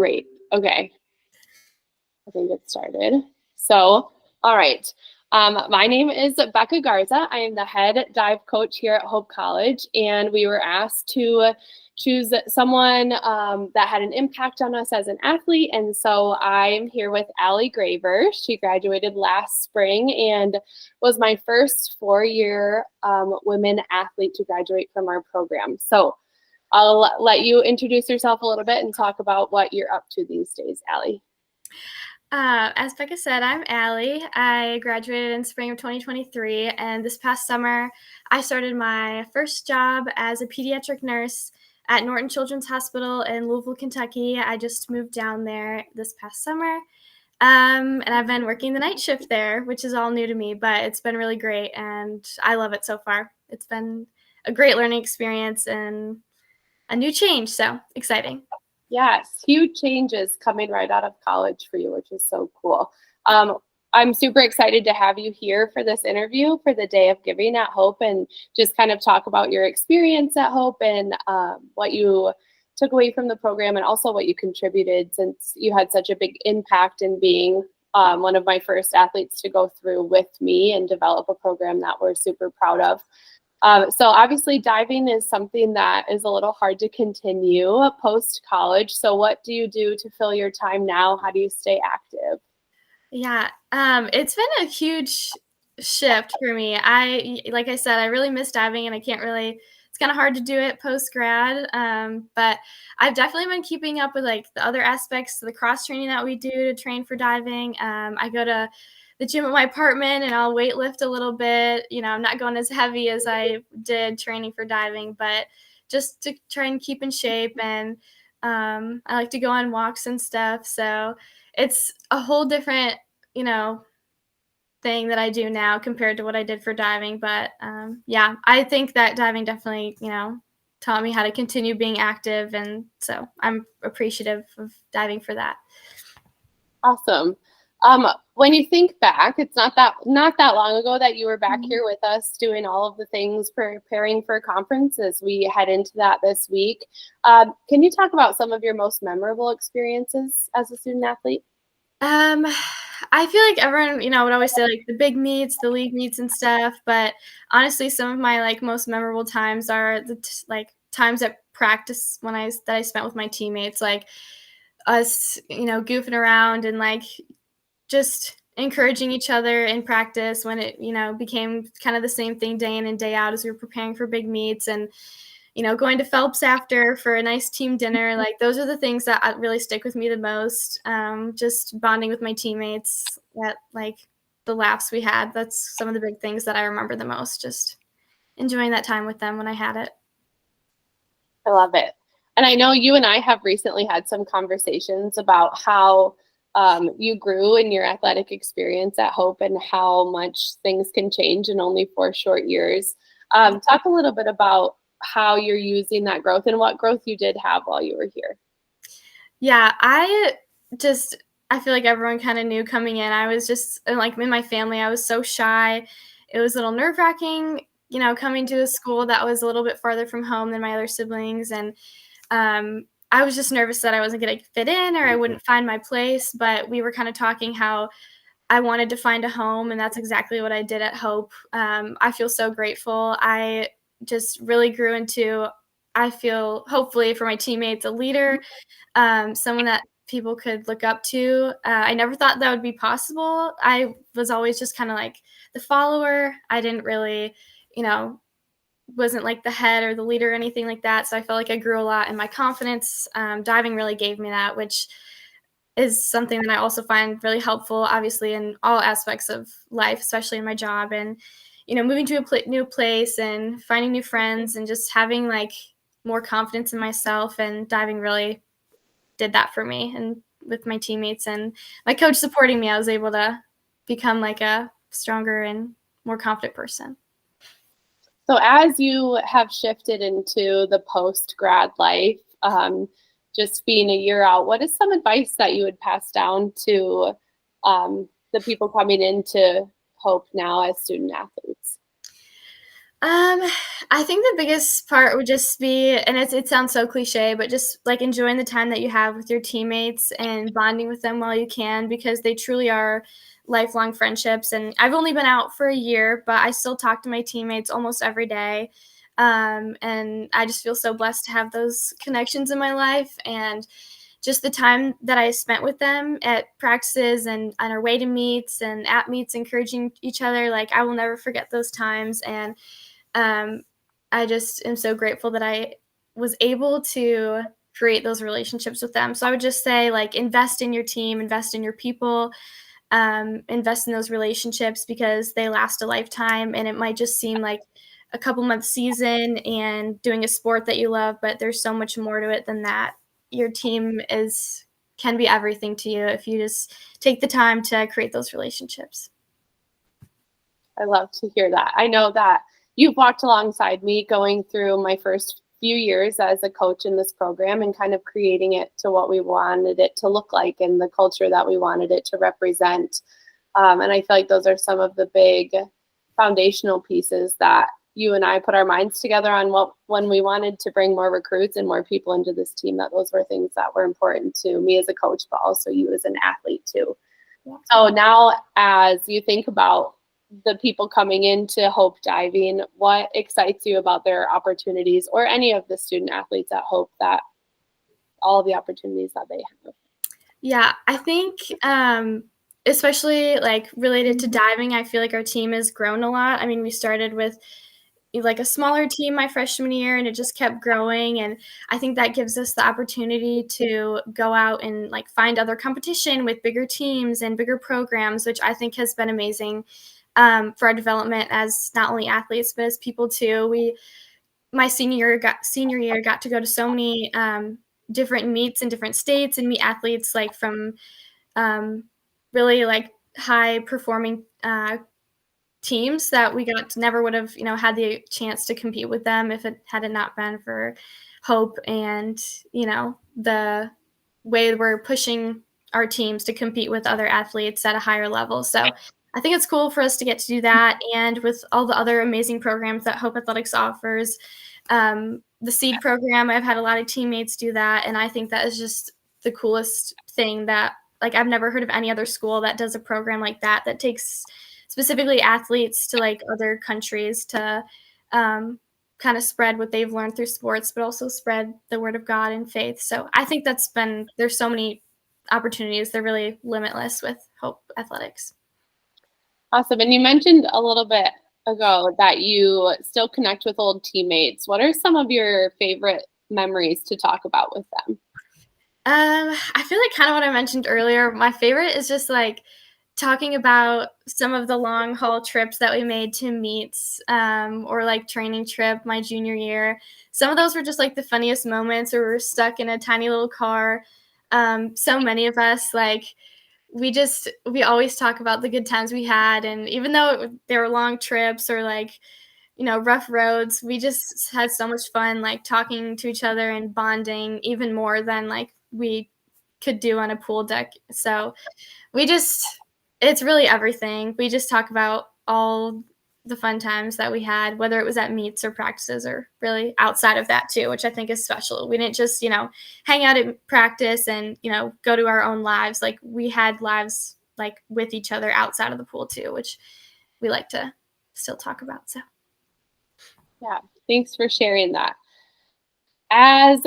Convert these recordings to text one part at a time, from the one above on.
Great. Okay. I can get started. So, all right. My name is Becky Garza. I am the head dive coach here at Hope College, and we were asked to choose someone that had an impact on us as an athlete. And so I'm here with Allie Graver. She graduated last spring and was my first 4-year women athlete to graduate from our program. So I'll let you introduce yourself a little bit and talk about what you're up to these days, Allie. As Becca said, I'm Allie. I graduated in spring of 2023, and this past summer, I started my first job as a pediatric nurse at Norton Children's Hospital in Louisville, Kentucky. I just moved down there this past summer, and I've been working the night shift there, which is all new to me, but it's been really great, and I love it so far. It's been a great learning experience and a new change, so exciting. Yes, huge changes coming right out of college for you, which is so cool. I'm super excited to have you here for this interview for the Day of Giving at Hope and just kind of talk about your experience at Hope and what you took away from the program and also what you contributed since you had such a big impact in being one of my first athletes to go through with me and develop a program that we're super proud of. So obviously diving is something that is a little hard to continue post-college. So what do you do to fill your time now? How do you stay active? Yeah, it's been a huge shift for me. Like I said, I really miss diving and it's kind of hard to do it post-grad. But I've definitely been keeping up with like the other aspects of the cross training that we do to train for diving. I go to the gym at my apartment and I'll weight lift a little bit. I'm not going as heavy as I did training for diving, but just to try and keep in shape. And I like to go on walks and stuff. So it's a whole different, thing that I do now compared to what I did for diving. But yeah, I think that diving definitely, taught me how to continue being active. And so I'm appreciative of diving for that. Awesome. When you think back, it's not that long ago that you were back here with us doing all of the things preparing for conferences. We head into that this week. Can you talk about some of your most memorable experiences as a student athlete? I feel like everyone, would always say like the big meets, the league meets and stuff. But honestly, some of my like most memorable times are the times at practice that I spent with my teammates, like us, goofing around and like just encouraging each other in practice when it, became kind of the same thing day in and day out as we were preparing for big meets and, going to Phelps after for a nice team dinner. Like those are the things that really stick with me the most. Just bonding with my teammates at like the laughs we had. That's some of the big things that I remember the most, just enjoying that time with them when I had it. I love it. And I know you and I have recently had some conversations about how you grew in your athletic experience at Hope and how much things can change in only 4 short years. Talk a little bit about how you're using that growth and what growth you did have while you were here. Yeah, I feel like everyone kind of knew coming in. I was just like in my family, I was so shy. It was a little nerve-wracking, coming to a school that was a little bit farther from home than my other siblings. And I was just nervous that I wasn't going to fit in or I wouldn't find my place. But we were kind of talking how I wanted to find a home, and that's exactly what I did at Hope. I feel so grateful. I just really grew into, I feel, hopefully for my teammates, a leader, someone that people could look up to. I never thought that would be possible. I was always just kind of like the follower. I didn't really, wasn't like the head or the leader or anything like that. So I felt like I grew a lot in my confidence. Diving really gave me that, which is something that I also find really helpful, obviously, in all aspects of life, especially in my job. And, moving to a new place and finding new friends and just having like more confidence in myself, and diving really did that for me. And with my teammates and my coach supporting me, I was able to become like a stronger and more confident person. So as you have shifted into the post-grad life, just being a year out, what is some advice that you would pass down to the people coming into Hope now as student athletes? Um, I think the biggest part would just be, and it sounds so cliche, but just like enjoying the time that you have with your teammates and bonding with them while you can, because they truly are lifelong friendships. And I've only been out for a year, but I still talk to my teammates almost every day. And I just feel so blessed to have those connections in my life, and just the time that I spent with them at practices and on our way to meets and at meets, encouraging each other. Like, I will never forget those times. And um, I just am so grateful that I was able to create those relationships with them. So I would just say, like, invest in your team, invest in your people, invest in those relationships, because they last a lifetime. And it might just seem like a couple month season and doing a sport that you love, but there's so much more to it than that. Your team is can be everything to you if you just take the time to create those relationships. I love to hear that. I know that you've walked alongside me going through my first few years as a coach in this program and kind of creating it to what we wanted it to look like and the culture that we wanted it to represent. And I feel like those are some of the big foundational pieces that you and I put our minds together on when we wanted to bring more recruits and more people into this team, that those were things that were important to me as a coach, but also you as an athlete too. So now, as you think about the people coming into Hope Diving, what excites you about their opportunities, or any of the student athletes at Hope, that all of the opportunities that they have? Yeah, I think, especially like related to diving, I feel like our team has grown a lot. I mean, we started with like a smaller team my freshman year, and it just kept growing. And I think that gives us the opportunity to go out and like find other competition with bigger teams and bigger programs, which I think has been amazing, for our development as not only athletes but as people too. My senior year got to go to so many different meets in different states and meet athletes like from really like high performing teams that we never would have had the chance to compete with them if it had not been for Hope and the way we're pushing our teams to compete with other athletes at a higher level. So I think it's cool for us to get to do that, and with all the other amazing programs that Hope Athletics offers. The seed program, I've had a lot of teammates do that, and I think that is just the coolest thing. That, like, I've never heard of any other school that does a program like that takes specifically athletes to like other countries to kind of spread what they've learned through sports, but also spread the word of God and faith. So I think there's so many opportunities. They're really limitless with Hope Athletics. Awesome. And you mentioned a little bit ago that you still connect with old teammates. What are some of your favorite memories to talk about with them? I feel like kind of what I mentioned earlier. My favorite is just like talking about some of the long haul trips that we made to meets, or like training trip my junior year. Some of those were just like the funniest moments where we're stuck in a tiny little car. So many of us, like, we always talk about the good times we had. And even though they were long trips or like, rough roads, we just had so much fun, like talking to each other and bonding even more than like we could do on a pool deck. So we just, it's really everything. We just talk about all the fun times that we had, whether it was at meets or practices or really outside of that too, which I think is special. We didn't just, hang out at practice and, go to our own lives. Like, we had lives like with each other outside of the pool too, which we like to still talk about. So Yeah, thanks for sharing that. As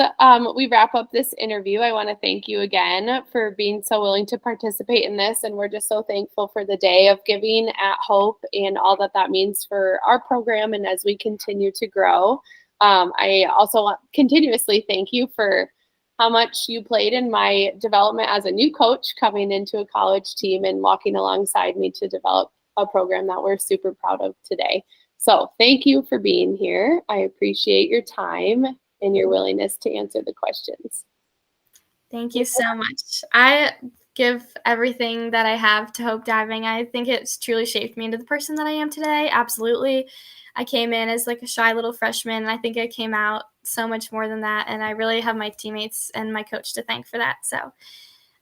we wrap up this interview, I want to thank you again for being so willing to participate in this. And we're just so thankful for the Day of Giving at Hope and all that that means for our program and as we continue to grow. I also want continuously thank you for how much you played in my development as a new coach, coming into a college team and walking alongside me to develop a program that we're super proud of today. So thank you for being here. I appreciate your time and your willingness to answer the questions. thank you so much. I give everything that I have to Hope Diving. I think it's truly shaped me into the person that I am today. Absolutely. I came in as like a shy little freshman, and I think I came out so much more than that. And I really have my teammates and my coach to thank for that. So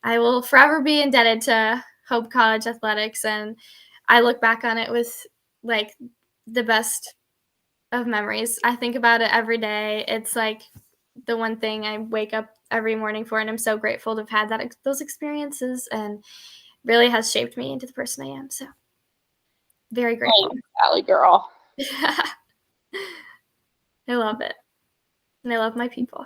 I will forever be indebted to Hope College Athletics. And I look back on it with like the best of memories. I think about it every day. It's like the one thing I wake up every morning for, and I'm so grateful to have had those experiences, and really has shaped me into the person I am. So very grateful. Thanks, Allie girl. I love it. And I love my people.